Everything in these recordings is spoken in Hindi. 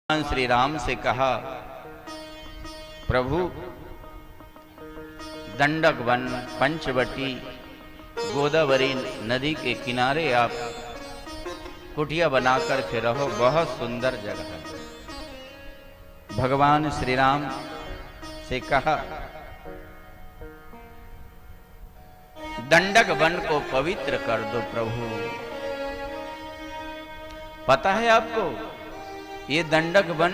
भगवान श्री राम से कहा, प्रभु दंडक वन पंचवटी गोदावरी नदी के किनारे आप कुटिया बनाकर के रहो, बहुत सुंदर जगह है। भगवान श्री राम से कहा, दंडक वन को पवित्र कर दो प्रभु। पता है आपको, ये दंडक वन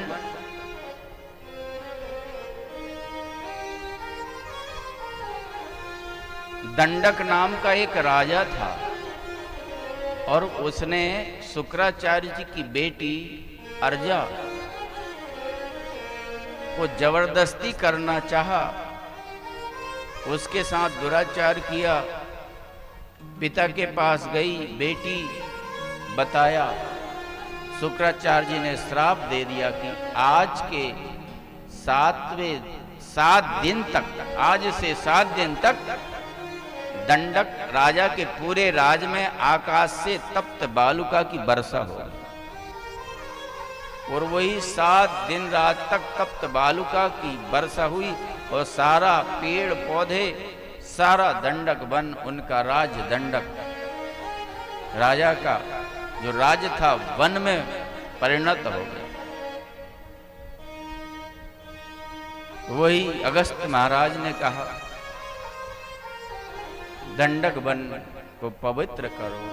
दंडक नाम का एक राजा था और उसने शुक्राचार्य जी की बेटी अर्जा को जबरदस्ती करना चाहा, उसके साथ दुराचार किया। पिता के पास गई बेटी, बताया, शुक्राचार्य जी ने श्राप दे दिया कि आज के 7 दिन तक, आज से 7 दिन तक दंडक राजा के पूरे राज में आकाश से तप्त बालुका की वर्षा होगी। और वही 7 दिन रात तक तप्त बालुका की वर्षा हुई और सारा पेड़ पौधे, सारा दंडक वन, उनका राज दंडक राजा का जो राज था वन में परिणत हो गया। वही अगस्त महाराज ने कहा, दंडक वन को पवित्र करो।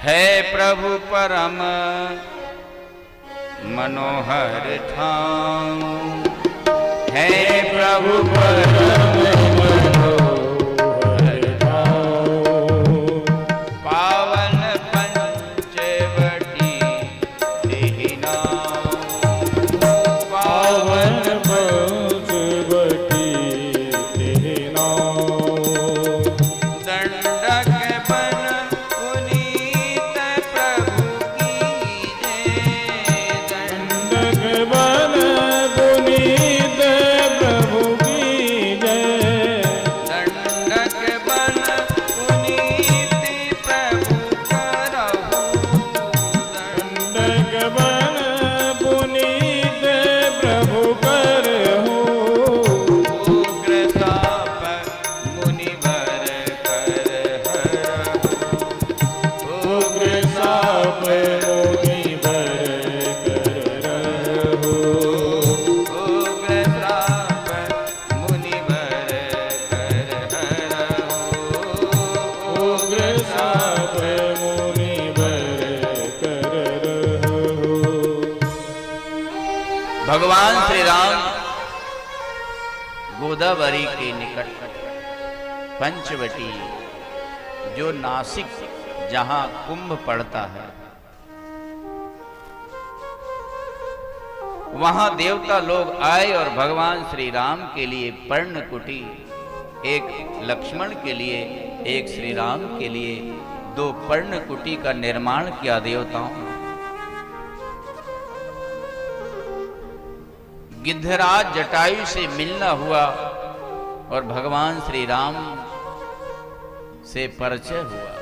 है प्रभु परम मनोहर ठाम, है प्रभु परम भगवान श्री राम गोदावरी के निकट पंचवटी, जो नासिक जहां कुंभ पड़ता है, वहां देवता लोग आए और भगवान श्री राम के लिए पर्णकुटी, एक लक्ष्मण के लिए, एक श्री राम के लिए 2 पर्णकुटी का निर्माण किया देवताओं ने। गिद्धराज जटायु से मिलना हुआ और भगवान श्री राम से परिचय हुआ।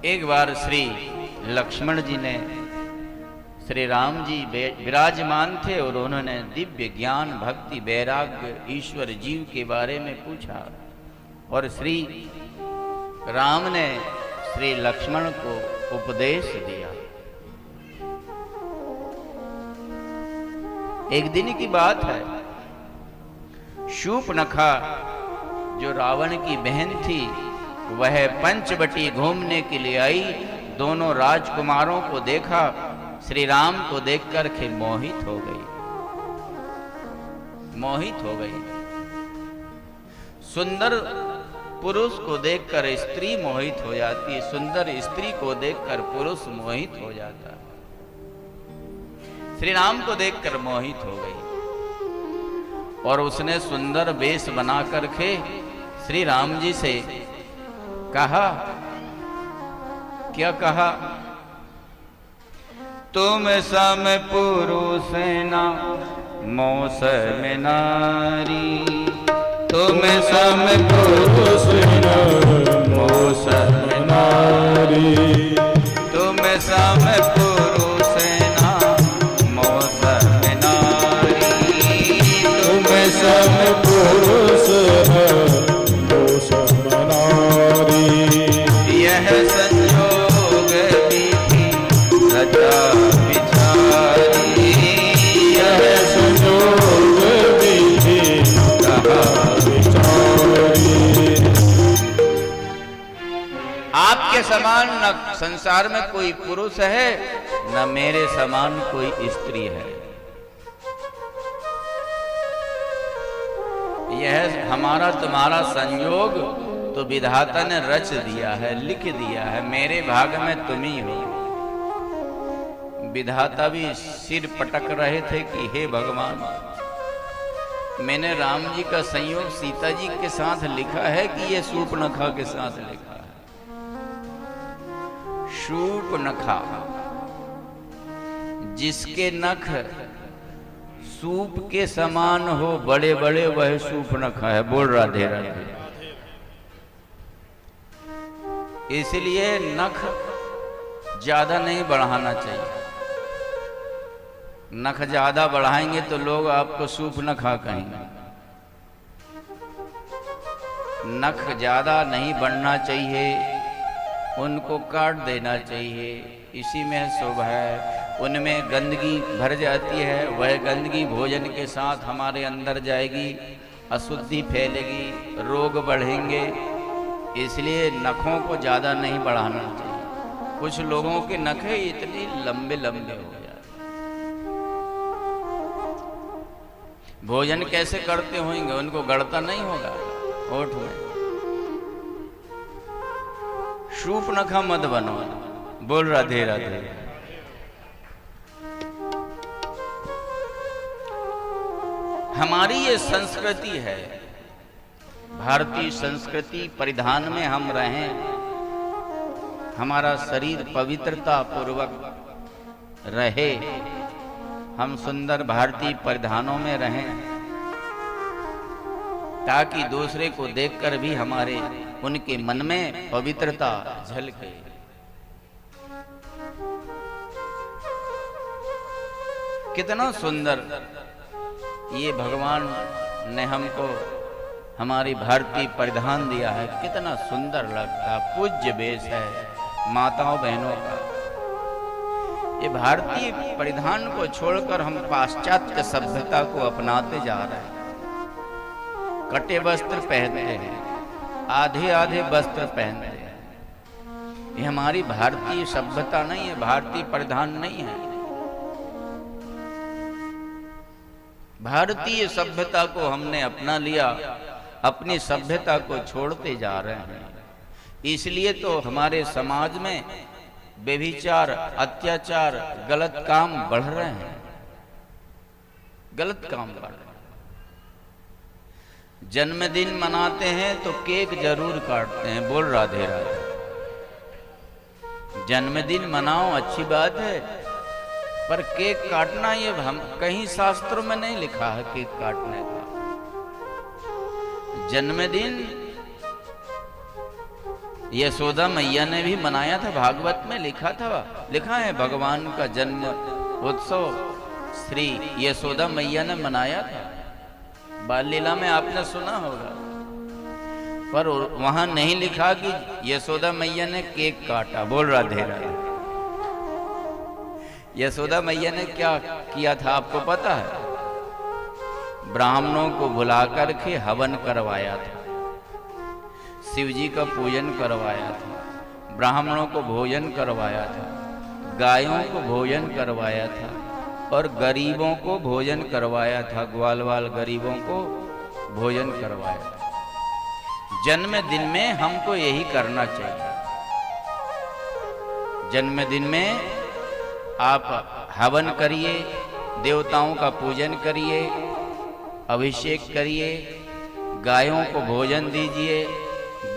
एक बार श्री लक्ष्मण जी ने, श्री राम जी विराजमान थे और उन्होंने दिव्य ज्ञान, भक्ति, वैराग्य, ईश्वर जीव के बारे में पूछा और श्री राम ने श्री लक्ष्मण को उपदेश दिया। एक दिन की बात है, शूर्पणखा जो रावण की बहन थी, वह पंचवटी घूमने के लिए आई। दोनों राजकुमारों को देखा, श्री राम को देखकर के मोहित हो गई। सुंदर पुरुष को देखकर स्त्री मोहित हो जाती है, सुंदर स्त्री को देखकर पुरुष मोहित हो जाता है। श्री राम को देखकर मोहित हो गई और उसने सुंदर वेश बना करके श्री राम जी से कहा, क्या कहा, तुम सम पुरुष ना मौसम नारी, तुम सम पुरुष ना आपके समान न संसार में कोई पुरुष है, न मेरे समान कोई स्त्री है। यह हमारा तुम्हारा संयोग तो विधाता ने रच दिया है, लिख दिया है। मेरे भाग में तुम ही हो। विधाता भी सिर पटक रहे थे कि हे भगवान, मैंने राम जी का संयोग सीता जी के साथ लिखा है कि ये शूर्पणखा के साथ लिखा है। शूर्पणखा, जिसके नख सूप के समान हो बड़े बड़े, वह शूर्पणखा है। बोल राधे राधे। इसलिए नख ज्यादा नहीं बढ़ाना चाहिए। नख ज्यादा बढ़ाएंगे तो लोग आपको शूर्पणखा कहेंगे। नख ज्यादा नहीं बढ़ना चाहिए, उनको काट देना चाहिए। इसी में शोभा है। उनमें गंदगी भर जाती है, वह गंदगी भोजन के साथ हमारे अंदर जाएगी, अशुद्धि फैलेगी, रोग बढ़ेंगे। इसलिए नखों को ज्यादा नहीं बढ़ाना चाहिए। कुछ लोगों के नखे इतने लंबे लंबे हो जाते। भोजन कैसे करते होंगे, उनको गड़ता नहीं होगा होठ में। शूर्पणखा मत बनो। बोल राधे राधे। हमारी ये संस्कृति है, भारतीय संस्कृति। परिधान में हम रहें, हमारा शरीर पवित्रता पूर्वक रहे, हम सुंदर भारतीय परिधानों में रहें, ताकि दूसरे को देखकर भी हमारे उनके मन में पवित्रता झलके। कितना सुंदर ये भगवान ने हमको हमारी भारतीय परिधान दिया है। कितना सुंदर लगता, पूज्य वेश है माताओं बहनों का। ये भारतीय परिधान को छोड़कर हम पाश्चात्य सभ्यता को अपनाते जा रहे हैं। कटे वस्त्र पहनते हैं, आधे आधे वस्त्र पहनते हैं। ये हमारी भारतीय सभ्यता नहीं है, भारतीय परिधान नहीं है। भारतीय सभ्यता को हमने अपना लिया, अपनी सभ्यता को छोड़ते जा रहे हैं। इसलिए तो हमारे समाज में व्यभिचार, अत्याचार, गलत काम बढ़ रहे हैं। गलत काम बढ़ रहे हैं। जन्मदिन मनाते हैं तो केक जरूर काटते हैं। बोल राधे राधे। जन्मदिन मनाओ, अच्छी बात है, पर केक काटना ये हम कहीं शास्त्रों में नहीं लिखा है केक काटने का। जन्मदिन यशोदा मैया ने भी मनाया था, भागवत में लिखा है भगवान का जन्म उत्सव श्री यशोदा मैया ने मनाया था। बाल लीला में आपने सुना होगा, पर वहां नहीं लिखा कि यशोदा मैया ने केक काटा। बोल राधे राधे। यशोदा मैया ने क्या किया था आपको पता है? ब्राह्मणों को बुलाकर के हवन करवाया था, शिव जी का पूजन करवाया था, ब्राह्मणों को भोजन करवाया था, गायों को भोजन करवाया था और गरीबों को भोजन करवाया था। ग्वाल गरीबों को भोजन करवाया था। जन्मदिन में हमको यही करना चाहिए। जन्मदिन में आप हवन करिए, देवताओं का पूजन करिए, अभिषेक करिए, गायों को भोजन दीजिए,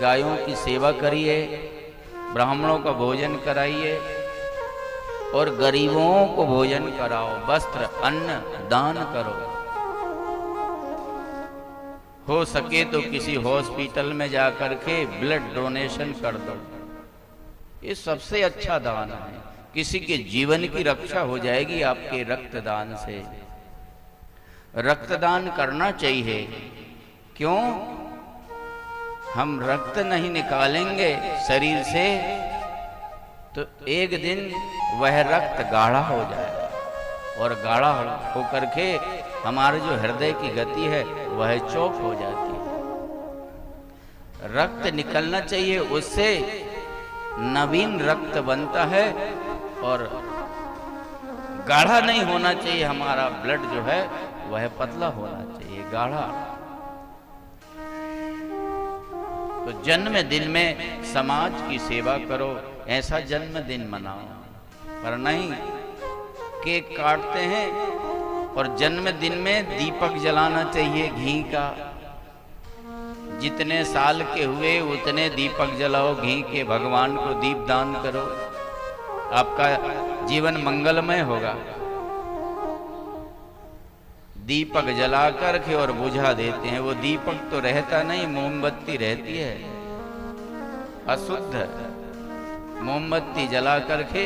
गायों की सेवा करिए, ब्राह्मणों का भोजन कराइए और गरीबों को भोजन कराओ, वस्त्र अन्न दान करो। हो सके तो किसी हॉस्पिटल में जाकर के ब्लड डोनेशन कर दो। ये सबसे अच्छा दान है। किसी के जीवन की रक्षा हो जाएगी आपके रक्तदान से। रक्तदान करना चाहिए। क्यों? हम रक्त नहीं निकालेंगे शरीर से तो एक दिन वह रक्त गाढ़ा हो जाएगा और गाढ़ा होकर के हमारे जो हृदय की गति है वह चौक हो जाती है। रक्त निकलना चाहिए उससे नवीन रक्त बनता है और गाढ़ा नहीं होना चाहिए। हमारा ब्लड जो है वह पतला होना चाहिए, गाढ़ा। तो जन्मदिन में समाज की सेवा करो, ऐसा जन्मदिन मनाओ। पर नहीं, केक काटते हैं और जन्मदिन में दीपक जलाना चाहिए घी का। जितने साल के हुए उतने दीपक जलाओ घी के, भगवान को दीप दान करो, आपका जीवन मंगलमय होगा। दीपक जला करके और बुझा देते हैं, वो दीपक तो रहता नहीं, मोमबत्ती रहती है अशुद्ध। मोमबत्ती जला करके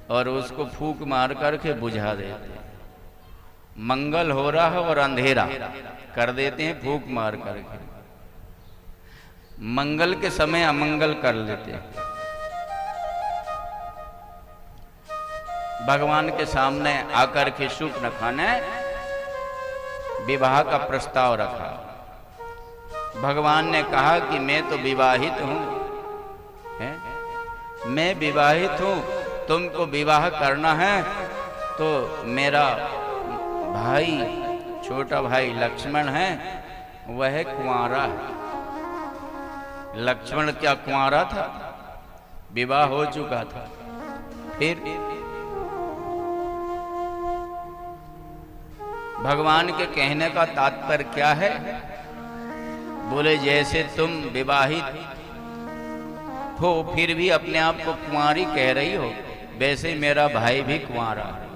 और उसको फूंक मार करके बुझा देते हैं। मंगल हो रहा है और अंधेरा कर देते हैं फूंक मार करके। मंगल के समय अमंगल कर लेते हैं। भगवान के सामने आकर के शुक्र खाने विवाह का प्रस्ताव रखा। भगवान ने कहा कि मैं तो विवाहित हूं, मैं विवाहित हूं, तुमको विवाह करना है तो मेरा भाई, छोटा भाई लक्ष्मण है, वह कुंवारा है। लक्ष्मण क्या कुंवारा था? विवाह हो चुका था। फिर भगवान के कहने का तात्पर्य क्या है? बोले जैसे तुम विवाहित हो फिर भी अपने आप को कुंवारी कह रही हो, वैसे मेरा भाई भी कुंवारा है।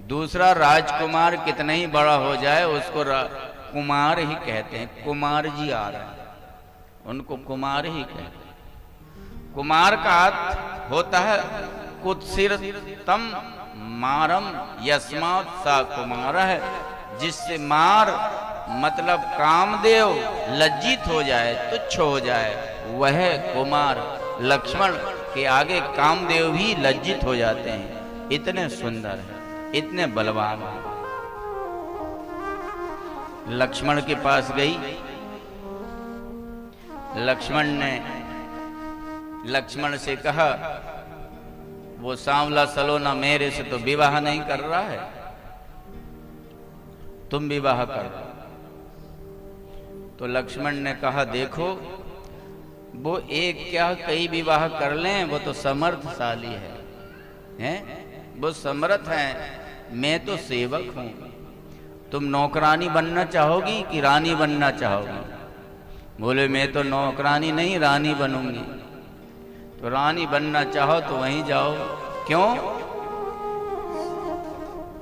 दूसरा राजकुमार कितना ही बड़ा हो जाए उसको कुमार ही कहते हैं। कुमार जी आ रहे हैं, उनको कुमार ही कहते हैं। कुमार का अर्थ होता है कुत्सिरतम मारम यस्मात् सा कुमार है, जिससे मार मतलब कामदेव लज्जित हो जाए, तुच्छ हो जाए, वह कुमार। लक्ष्मण के आगे कामदेव भी लज्जित हो जाते हैं, इतने सुंदर है, इतने बलवान है। लक्ष्मण के पास गई, लक्ष्मण ने लक्ष्मण से कहा वो सांवला सलोना मेरे से तो विवाह नहीं कर रहा है, तुम विवाह कर। तो लक्ष्मण ने कहा देखो वो एक क्या कई विवाह कर लें, वो तो समर्थशाली है, हैं? वो समर्थ है, मैं तो सेवक हूं। तुम नौकरानी बनना चाहोगी कि रानी बनना चाहोगी? बोले मैं तो नौकरानी नहीं रानी बनूंगी। तो रानी बनना चाहो तो वहीं जाओ। क्यों?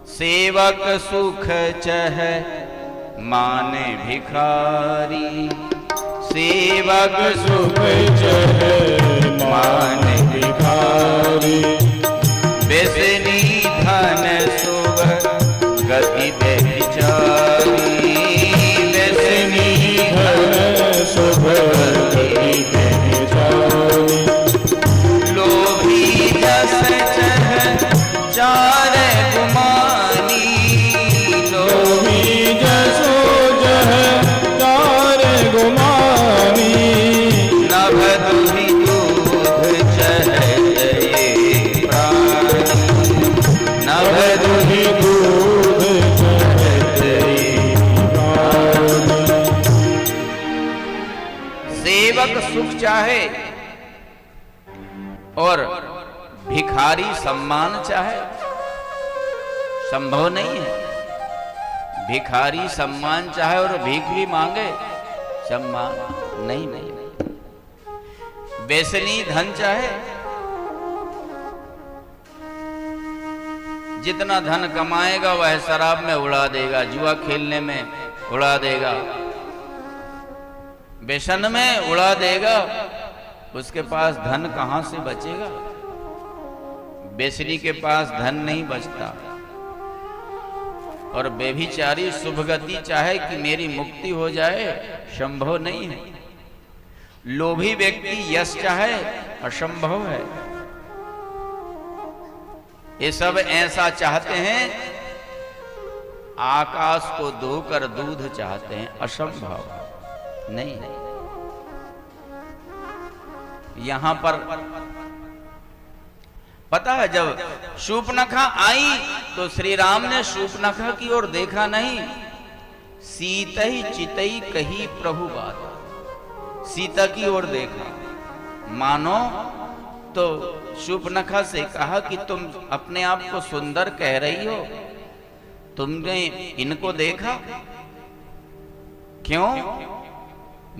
सेवक सुख चह माने भिखारी, सेवक सुख चह माने भिखारी, बेसनी धन सुख गति बेचारी, बेसनी धन सुख गति बेचारी, लोभी जस चह चारे गुमानी, लोभी जसो जह चारे गुमानी, नभ दुहि दूध चह जये प्राणी, नभ दुहि दूध चह जये प्राणी। सेवक सुख चाहे और भिखारी सम्मान चाहे, संभव नहीं है। भिखारी सम्मान चाहे और भीख भी मांगे, सम्मान नहीं। बेसनी धन चाहे, जितना धन कमाएगा वह शराब में उड़ा देगा, जुआ खेलने में उड़ा देगा, व्यसन में उड़ा देगा, उसके पास धन कहां से बचेगा? बेसनी के पास धन नहीं बचता। और बेभिचारी शुभगति चाहे कि मेरी मुक्ति हो जाए, संभव नहीं है। लोभी व्यक्ति यश चाहे, असंभव है। ये सब ऐसा चाहते हैं, आकाश को धोकर दूध चाहते हैं, असंभव नहीं। यहां पर पता है, जब शूर्पणखा आई तो श्री राम ने शूर्पणखा की ओर देखा नहीं, सीतई चितई कही प्रभु बात, सीता की ओर देखा। मानो तो शूर्पणखा से कहा कि तुम अपने आप को सुंदर कह रही हो, तुमने इनको देखा क्यों?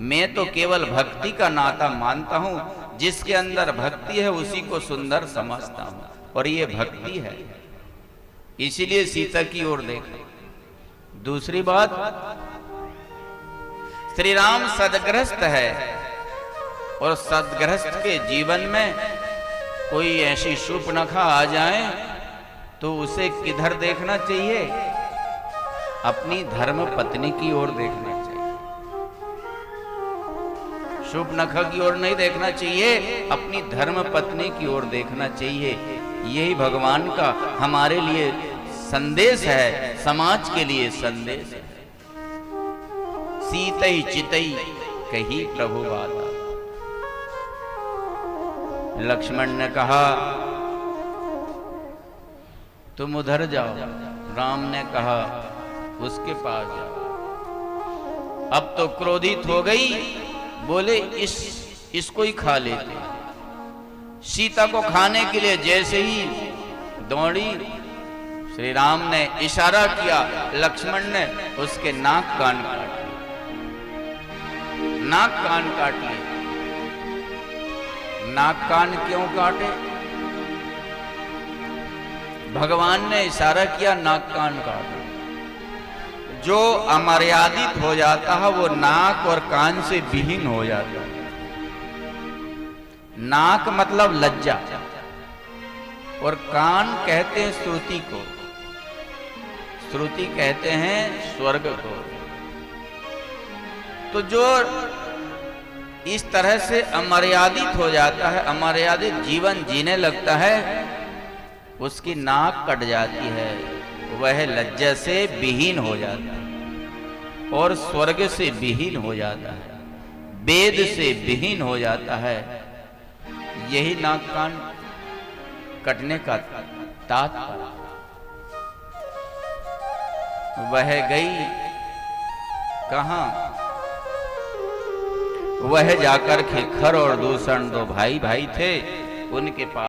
मैं तो केवल भक्ति का नाता मानता हूं, जिसके अंदर भक्ति है उसी को सुंदर समझता हूं, और ये भक्ति है, इसीलिए सीता की ओर देखा। दूसरी बात, श्री राम सदग्रस्त है, और सदग्रस्त के जीवन में कोई ऐसी शूर्पणखा आ जाए तो उसे किधर देखना चाहिए? अपनी धर्म पत्नी की ओर देखना चाहिए, शूर्पणखा की ओर नहीं देखना चाहिए, अपनी धर्म पत्नी की ओर देखना चाहिए। यही भगवान का हमारे लिए संदेश है, समाज के लिए संदेश है। सीतई चितई कही प्रभु बात। लक्ष्मण ने कहा तुम उधर जाओ, राम ने कहा उसके पास जाओ। अब तो क्रोधित हो गई, बोले इसको ही खा लेते। सीता को खाने के लिए जैसे ही दौड़ी, श्री राम ने इशारा किया, लक्ष्मण ने उसके नाक कान काट लिए, नाक कान काट लिए। नाक कान क्यों काटे? भगवान ने इशारा किया नाक कान काटो। जो अमर्यादित हो जाता है वो नाक और कान से विहीन हो जाता है। नाक मतलब लज्जा, और कान कहते हैं श्रुति को, श्रुति कहते हैं स्वर्ग को। तो जो इस तरह से अमर्यादित हो जाता है, अमर्यादित जीवन जीने लगता है, उसकी नाक कट जाती है, वह लज्जा से विहीन हो जाता है, और स्वर्ग से विहीन हो जाता है, वेद से विहीन हो जाता है। यही नाक कान कटने का तात्पर्य। वह गई कहां? वह जाकर के खर और दूषण, दो भाई भाई थे, उनके पास